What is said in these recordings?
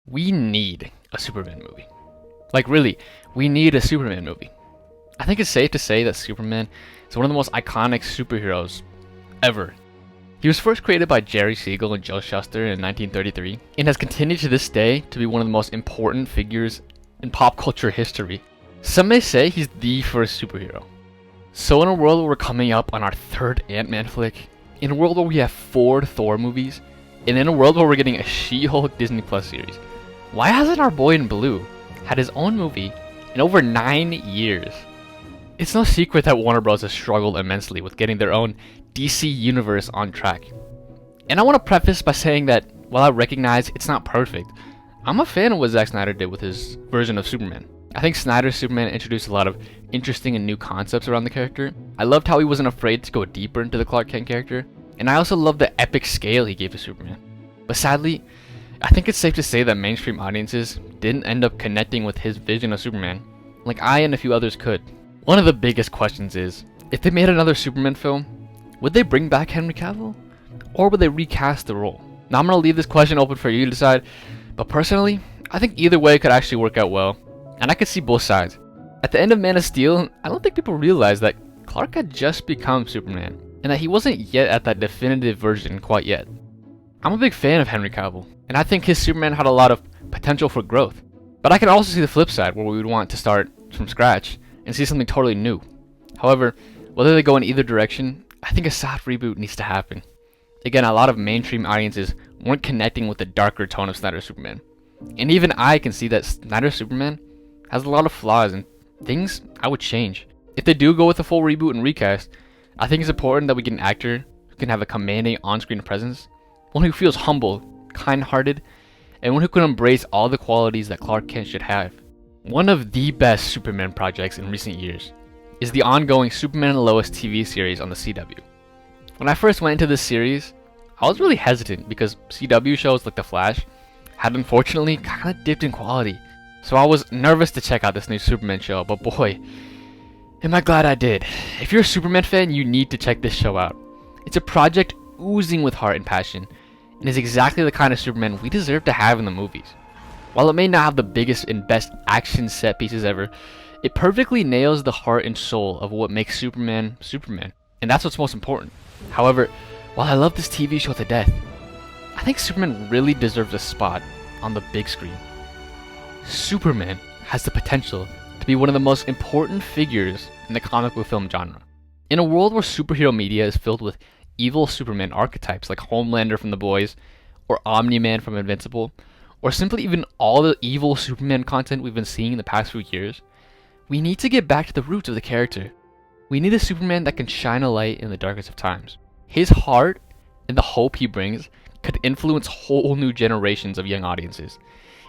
We need a Superman movie. Like, really, we need a Superman movie. I think it's safe to say that Superman is one of the most iconic superheroes ever. He was first created by Jerry Siegel and Joe Shuster in 1933 and has continued to this day to be one of the most important figures in pop culture history. Some may say he's the first superhero. So in a world where we're coming up on our third Ant-Man flick, in a world where we have 4 Thor movies, and in a world where we're getting a She-Hulk Disney Plus series, why hasn't our boy in blue had his own movie in over 9 years? It's no secret that Warner Bros. Has struggled immensely with getting their own DC universe on track. And I want to preface by saying that while I recognize it's not perfect, I'm a fan of what Zack Snyder did with his version of Superman. I think Snyder's Superman introduced a lot of interesting and new concepts around the character. I loved how he wasn't afraid to go deeper into the Clark Kent character, and I also loved the epic scale he gave to Superman. But sadly, I think it's safe to say that mainstream audiences didn't end up connecting with his vision of Superman like I and a few others could. One of the biggest questions is, if they made another Superman film, would they bring back Henry Cavill? Or would they recast the role? Now I'm going to leave this question open for you to decide, but personally, I think either way could actually work out well, and I could see both sides. At the end of Man of Steel, I don't think people realized that Clark had just become Superman, and that he wasn't yet at that definitive version quite yet. I'm a big fan of Henry Cavill, and I think his Superman had a lot of potential for growth. But I can also see the flip side where we would want to start from scratch and see something totally new. However, whether they go in either direction, I think a soft reboot needs to happen. Again, a lot of mainstream audiences weren't connecting with the darker tone of Snyder's Superman. And even I can see that Snyder's Superman has a lot of flaws and things I would change. If they do go with a full reboot and recast, I think it's important that we get an actor who can have a commanding on-screen presence, one who feels humble, kind-hearted, and one who can embrace all the qualities that Clark Kent should have. One of the best Superman projects in recent years is the ongoing Superman and Lois TV series on the CW. When I first went into this series, I was really hesitant because CW shows like The Flash had unfortunately kind of dipped in quality. So I was nervous to check out this new Superman show, but boy, am I glad I did. If you're a Superman fan, you need to check this show out. It's a project oozing with heart and passion, and is exactly the kind of Superman we deserve to have in the movies. While it may not have the biggest and best action set pieces ever, it perfectly nails the heart and soul of what makes Superman Superman, and that's what's most important. However, while I love this TV show to death, I think Superman really deserves a spot on the big screen. Superman has the potential to be one of the most important figures in the comic book film genre. In a world where superhero media is filled with evil Superman archetypes like Homelander from The Boys, or Omni-Man from Invincible, or simply even all the evil Superman content we've been seeing in the past few years, we need to get back to the roots of the character. We need a Superman that can shine a light in the darkest of times. His heart and the hope he brings could influence whole new generations of young audiences,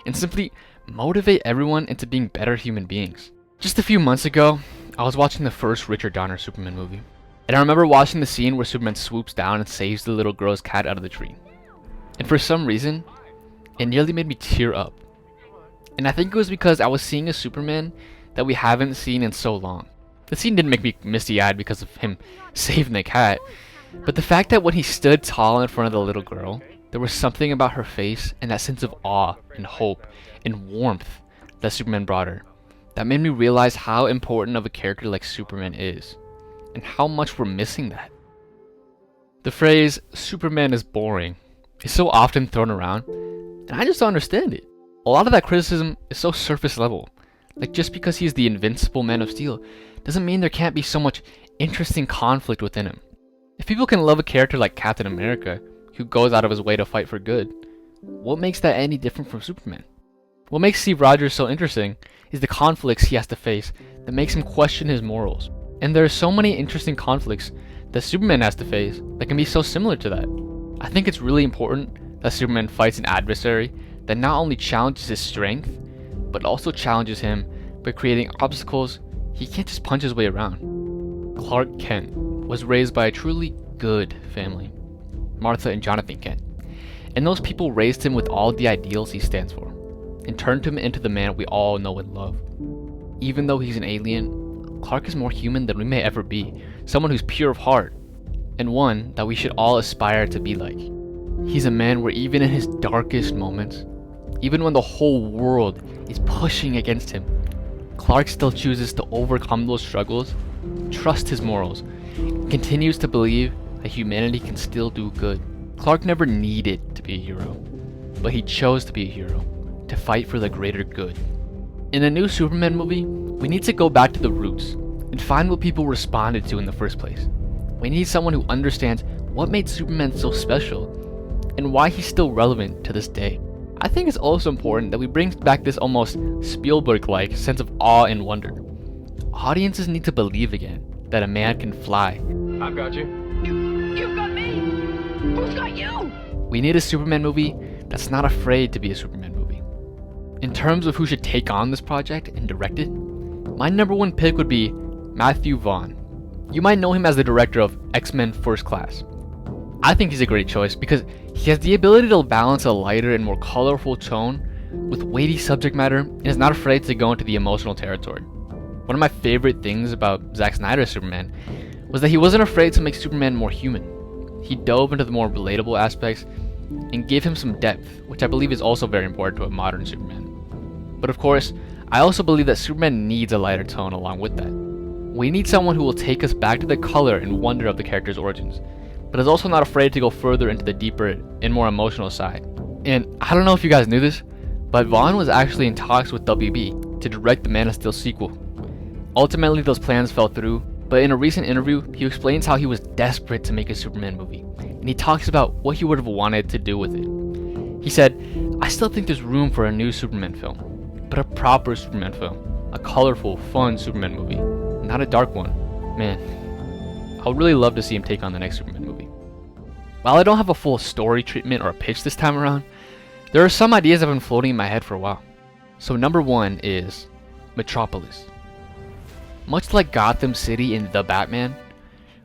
and simply motivate everyone into being better human beings. Just a few months ago, I was watching the first Richard Donner Superman movie, and I remember watching the scene where Superman swoops down and saves the little girl's cat out of the tree. And for some reason, it nearly made me tear up. And I think it was because I was seeing a Superman that we haven't seen in so long. The scene didn't make me misty-eyed because of him saving the cat, but the fact that when he stood tall in front of the little girl, there was something about her face and that sense of awe and hope and warmth that Superman brought her that made me realize how important of a character like Superman is, and how much we're missing that. The phrase, Superman is boring, is so often thrown around, and I just don't understand it. A lot of that criticism is so surface level. Like, just because he's the invincible Man of Steel doesn't mean there can't be so much interesting conflict within him. If people can love a character like Captain America, who goes out of his way to fight for good, what makes that any different from Superman? What makes Steve Rogers so interesting is the conflicts he has to face that makes him question his morals. And there are so many interesting conflicts that Superman has to face that can be so similar to that. I think it's really important that Superman fights an adversary that not only challenges his strength, but also challenges him by creating obstacles he can't just punch his way around. Clark Kent was raised by a truly good family, Martha and Jonathan Kent, and those people raised him with all the ideals he stands for, and turned him into the man we all know and love. Even though he's an alien, Clark is more human than we may ever be, someone who's pure of heart, and one that we should all aspire to be like. He's a man where even in his darkest moments, Even when the whole world is pushing against him, Clark still chooses to overcome those struggles, trust his morals, and continues to believe that humanity can still do good. Clark never needed to be a hero, but he chose to be a hero, to fight for the greater good. In a new Superman movie, we need to go back to the roots and find what people responded to in the first place. We need someone who understands what made Superman so special and why he's still relevant to this day. I think it's also important that we bring back this almost Spielberg-like sense of awe and wonder. Audiences need to believe again that a man can fly. I've got you. You've got me! Who's got you? We need a Superman movie that's not afraid to be a Superman movie. In terms of who should take on this project and direct it, my number one pick would be Matthew Vaughn. You might know him as the director of X-Men First Class. I think he's a great choice because he has the ability to balance a lighter and more colorful tone with weighty subject matter and is not afraid to go into the emotional territory. One of my favorite things about Zack Snyder's Superman was that he wasn't afraid to make Superman more human. He dove into the more relatable aspects and gave him some depth, which I believe is also very important to a modern Superman. But of course, I also believe that Superman needs a lighter tone along with that. We need someone who will take us back to the color and wonder of the character's origins, but is also not afraid to go further into the deeper and more emotional side. And I don't know if you guys knew this, but Vaughn was actually in talks with WB to direct the Man of Steel sequel. Ultimately, those plans fell through, but in a recent interview, he explains how he was desperate to make a Superman movie, and he talks about what he would have wanted to do with it. He said, "I still think there's room for a new Superman film, but a proper Superman film, a colorful, fun Superman movie, not a dark one. Man, I would really love to see him take on the next Superman movie." While I don't have a full story treatment or a pitch this time around, there are some ideas that have been floating in my head for a while. So number one is Metropolis. Much like Gotham City in The Batman,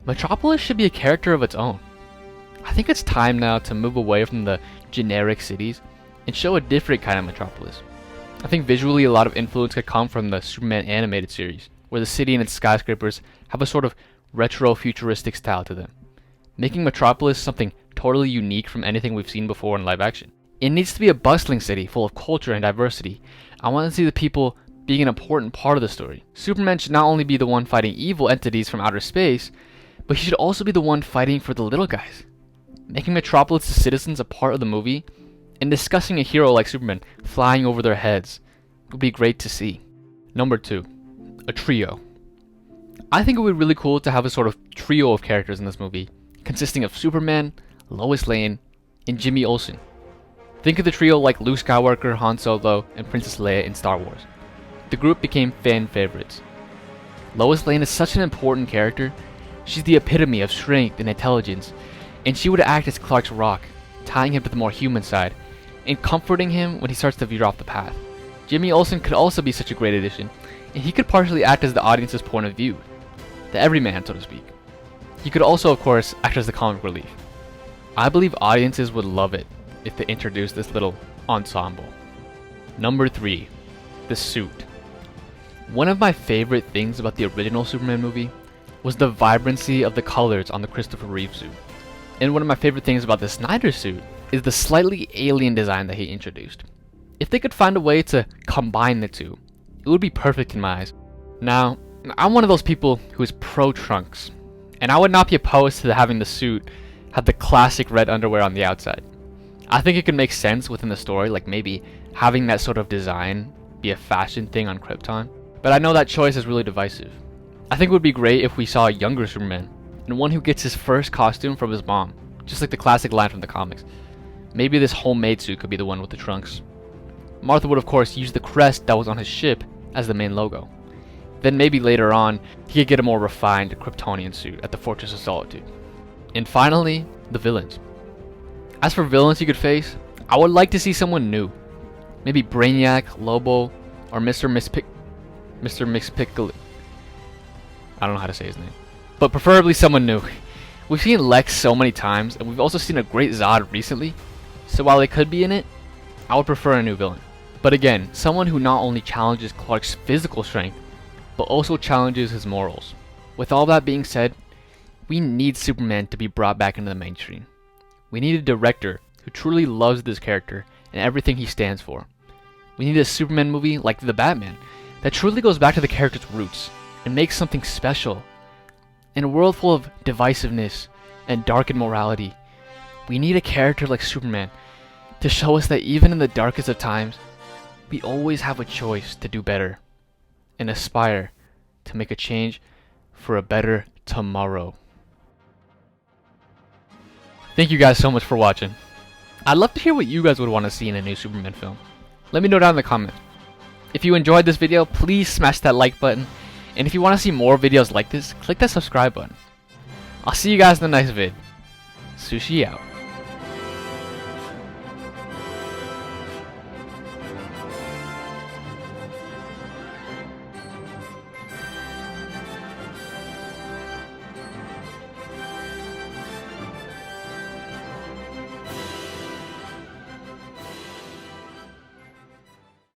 Metropolis should be a character of its own. I think it's time now to move away from the generic cities and show a different kind of Metropolis. I think visually a lot of influence could come from the Superman animated series, where the city and its skyscrapers have a sort of retro futuristic style to them, making Metropolis something totally unique from anything we've seen before in live action. It needs to be a bustling city full of culture and diversity. I want to see the people being an important part of the story. Superman should not only be the one fighting evil entities from outer space, but he should also be the one fighting for the little guys. Making Metropolis' citizens a part of the movie and discussing a hero like Superman flying over their heads would be great to see. Number two, a trio. I think it would be really cool to have a sort of trio of characters in this movie, consisting of Superman, Lois Lane, and Jimmy Olsen. Think of the trio like Luke Skywalker, Han Solo, and Princess Leia in Star Wars. The group became fan favorites. Lois Lane is such an important character. She's the epitome of strength and intelligence, and she would act as Clark's rock, tying him to the more human side, and comforting him when he starts to veer off the path. Jimmy Olsen could also be such a great addition, and he could partially act as the audience's point of view, the everyman, so to speak. He could also, of course, act as the comic relief. I believe audiences would love it if they introduced this little ensemble. Number three, the suit. One of my favorite things about the original Superman movie was the vibrancy of the colors on the Christopher Reeve suit. And one of my favorite things about the Snyder suit is the slightly alien design that he introduced. If they could find a way to combine the two, it would be perfect in my eyes. Now, I'm one of those people who is pro trunks, and I would not be opposed to having the suit have the classic red underwear on the outside. I think it could make sense within the story, like maybe having that sort of design be a fashion thing on Krypton. But I know that choice is really divisive. I think it would be great if we saw a younger Superman, and one who gets his first costume from his mom, just like the classic line from the comics. Maybe this homemade suit could be the one with the trunks. Martha would of course use the crest that was on his ship as the main logo. Then maybe later on, he could get a more refined Kryptonian suit at the Fortress of Solitude. And finally, the villains. As for villains he could face, I would like to see someone new. Maybe Brainiac, Lobo, or Mr. Mixpickle. I don't know how to say his name. But preferably someone new. We've seen Lex so many times, and we've also seen a great Zod recently. So while they could be in it, I would prefer a new villain. But again, someone who not only challenges Clark's physical strength, but also challenges his morals. With all that being said, we need Superman to be brought back into the mainstream. We need a director who truly loves this character and everything he stands for. We need a Superman movie like The Batman that truly goes back to the character's roots and makes something special. In a world full of divisiveness and dark immorality, we need a character like Superman to show us that even in the darkest of times, we always have a choice to do better and aspire to make a change for a better tomorrow. Thank you guys so much for watching. I'd love to hear what you guys would want to see in a new Superman film. Let me know down in the comments. If you enjoyed this video, please smash that like button. And if you want to see more videos like this, click that subscribe button. I'll see you guys in the next vid. Sushi out.